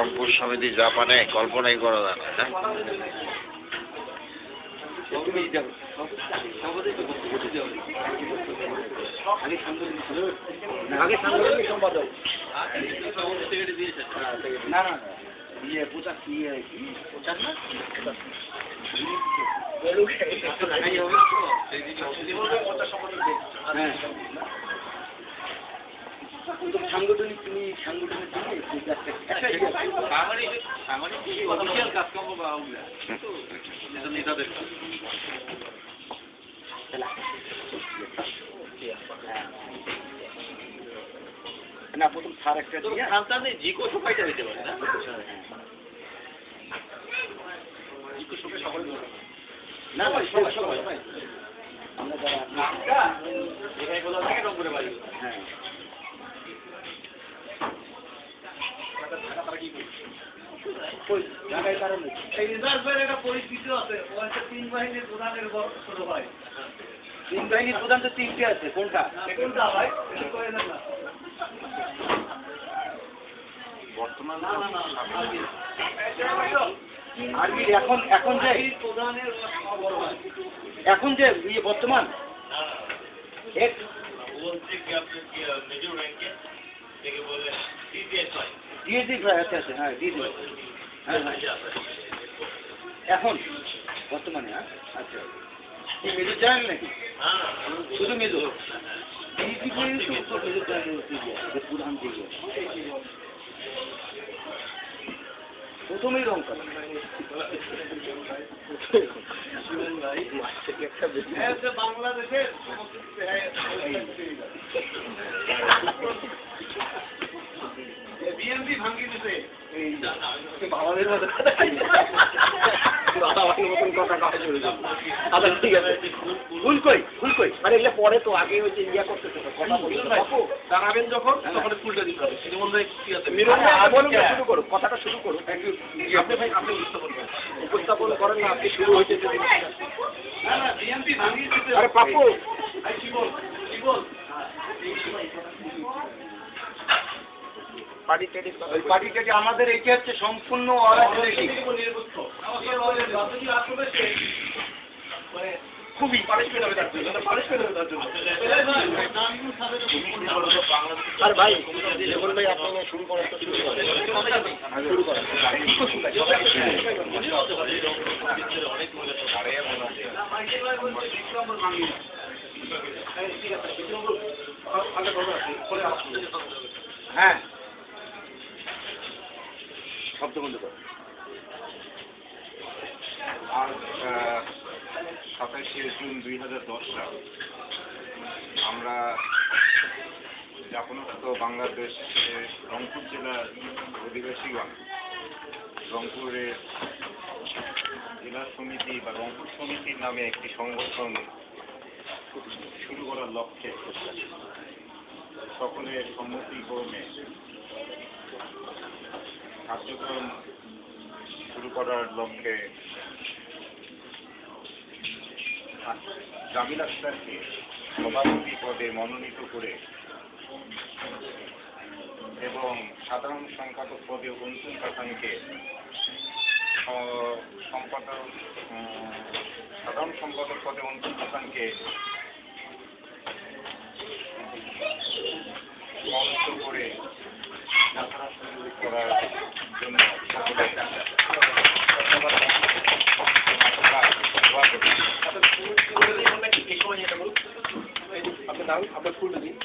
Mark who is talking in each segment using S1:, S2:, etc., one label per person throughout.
S1: রংপুর সমিতি জাপানে কল্পনাই করা যায় না।
S2: আগে সাংগঠনিক সম্পাদক না না ইয়ে পোশাক ইয়ে কি পোশাক না সাংগঠনিক তুমি সাংগঠনিক কাজকর্ম বা নেতাদের না প্রথম সার একটা সন্তানে জিকো সবাইটা দিতে পারে না জিকো সবাই সকলে না না সবাই সবাই আমরা যারা নামটা এখানে বলা থাকে রংপুরে বাড়ি হ্যাঁ জায়গায় কারণে এই রিজার্ভের একটা পরিস্থিতি আছে ওখানে তিন বাহিনীর প্রধানের ছোট ভাই তিন বাহিনীর প্রধান তো তিনটে আছে কোনটা কোনটা ভাই বর্তমান আর্মির এখন এখন যে এখন যে ইয়ে বর্তমান ডিএসি আচ্ছা আচ্ছা হ্যাঁ ডিএসি হ্যাঁ হ্যাঁ এখন বর্তমানে হ্যাঁ আচ্ছা এই মেজর জানেন নাকি শুধু মেজর ডিএসি মেজর জানেন প্রধান থেকে প্রথমেই রং করা বাংলাদেশের বিএনপি ভাঙি দিতে বাংলাদেশের মতন কথা আচ্ছা ঠিক আছে ফুল কই মানে এগুলো পরে তো আগে ওই যে ইয়া করতেছে কথা বলি দাঁড়াবেন যখন তখন ফুলটা দিতে হবে শুরু করো কথাটা শুরু করো আপনি ভাই আপনি উপস্থাপন করেন না আপনি শুরু হয়েছে আরে পাপু পার্টি আমাদের এইটা হচ্ছে সম্পূর্ণ খুবই পানিশমেন্ট হবে তার জন্য আর ভাই যেমন ভাই আপনি শুরু করেন তো শুরু করেন হ্যাঁ শব্দ বন্ধ করো
S3: আজ 27 জুন 2010 সাল আমরা জাপানস্থ বাংলাদেশের রংপুর জেলার অধিবাসীগণ রংপুরের জেলা সমিতি বা রংপুর সমিতির নামে একটি সংগঠন শুরু করার লক্ষ্যে সকলের সম্মতিক্রমে কার্যক্রম শুরু করার লক্ষ্যে জামিল আক্তারকে সভাপতি পদে মনোনীত করে এবং সাধারণ সম্পাদক পদে অঞ্জুম হাসানকে সাধারণ সম্পাদক পদে অঞ্জুম হাসানকে মনোনীত করে যাত্রা শুরু করার জন্য
S2: আপনার ফুল দিন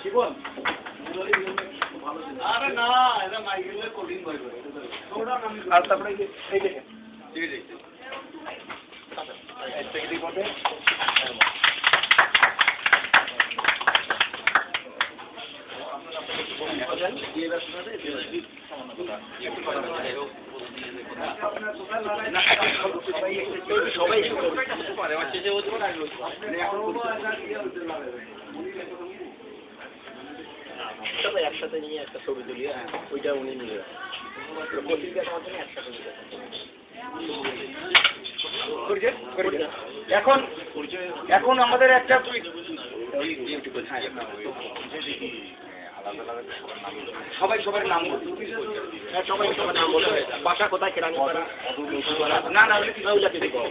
S2: জীবন আরে না এটা মাইকেলের কোডিং বই করে আর তারপরে এই দেখেন ঠিক আছে আচ্ছা এটা কি করবে আপনারা সবাই একসাথে নিয়ে একটা ছবি তুলি, ওইটা উনি নিয়ে এখন এখন আমাদের একটা সবাই সবার নাম বলি, সবাই সবার নাম বলে বাসা কোথায় কেরানি না না ওইটা কিছু কম।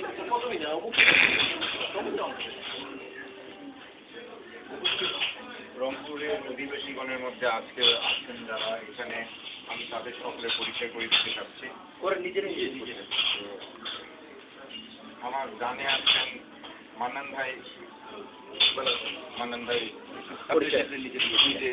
S3: রংপুরের অধিবাসীগণের মধ্যে আজকে আছেন যারা এখানে, আমি তাদের সকলের পরিচয় করে দিতে চাচ্ছি।
S2: ওরা নিজের
S3: আমার জানে আছেন মান্নান ভাই,
S2: পরিচয়
S3: নিজে